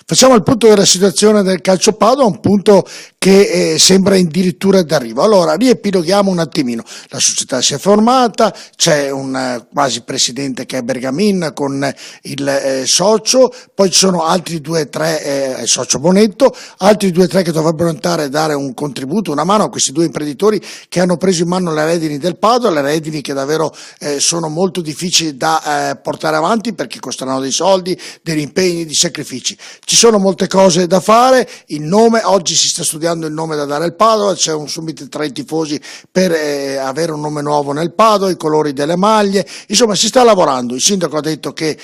Facciamo il punto della situazione del calcio Padova, un punto che sembra addirittura d'arrivo. Allora, riepiloghiamo un attimino. La società si è formata, c'è un quasi presidente che è Bergamin con il socio, poi ci sono altri 2 o 3, il socio Bonetto, altri 2 o 3 che dovrebbero entrare e dare un contributo, una mano a questi 2 imprenditori che hanno preso in mano le redini del Padova, le redini che davvero sono molto difficili da portare avanti perché costeranno dei soldi, degli impegni, di sacrifici. Ci sono molte cose da fare, il nome, oggi si sta studiando il nome da dare al Padova, c'è un summit tra i tifosi per avere un nome nuovo nel Padova, i colori delle maglie, insomma si sta lavorando. Il sindaco ha detto che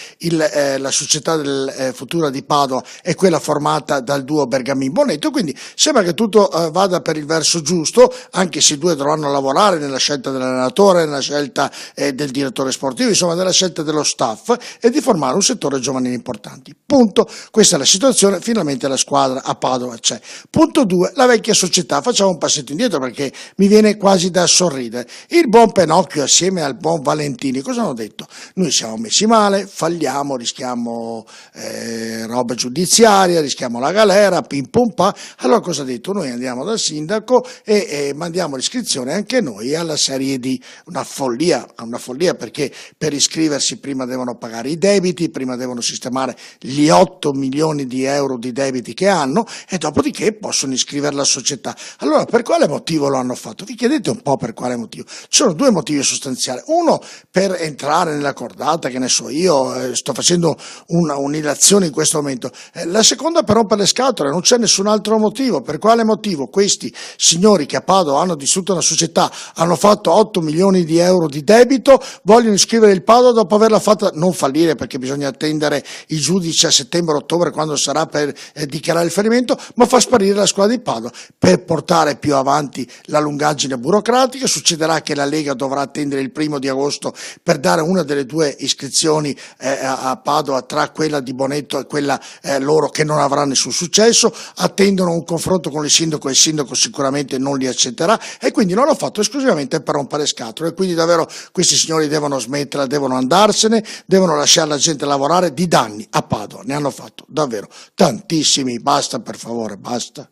la società del futura di Padova è quella formata dal duo Bergamin-Bonetto, quindi sembra che tutto vada per il verso giusto, anche se i due dovranno lavorare nella scelta dell'allenatore, nella scelta del direttore sportivo, insomma nella scelta dello staff e di formare un settore giovanile importante. Punto. Questa è la situazione, finalmente la squadra a Padova c'è. Punto 2, la vecchia società. Facciamo un passetto indietro perché mi viene quasi da sorridere. Il buon Penocchio assieme al buon Valentini cosa hanno detto? Noi siamo messi male, falliamo, rischiamo roba giudiziaria, rischiamo la galera, pim pum pa. Allora cosa ha detto? Noi andiamo dal sindaco e mandiamo l'iscrizione anche noi alla Serie D. Una follia perché per iscriversi prima devono pagare i debiti, prima devono sistemare gli 8 milioni di euro di debiti che hanno e dopodiché possono iscrivere la società. Allora per quale motivo lo hanno fatto? Vi chiedete un po' per quale motivo? Ci sono 2 motivi sostanziali. Uno, per entrare nella cordata, che ne so io, sto facendo un'ilazione in questo momento. La seconda per rompere le scatole, non c'è nessun altro motivo. Per quale motivo questi signori che a Padova hanno distrutto una società, hanno fatto 8 milioni di euro di debito, vogliono iscrivere il Padova dopo averla fatta non fallire perché bisogna attendere i giudici a settembre-ottobre quando sarà per dichiarare il fallimento, ma fa sparire la squadra di Padova per portare più avanti la lungaggine burocratica. Succederà che la Lega dovrà attendere il 1° di agosto per dare una delle 2 iscrizioni a Padova tra quella di Bonetto e quella loro che non avrà nessun successo, attendono un confronto con il sindaco e il sindaco sicuramente non li accetterà e quindi non l'ho fatto esclusivamente per rompere scatole e quindi davvero questi signori devono smetterla, devono andarsene, devono lasciare la gente lavorare. Di danni a Padova ne hanno fatto davvero tantissimi, basta per favore, basta.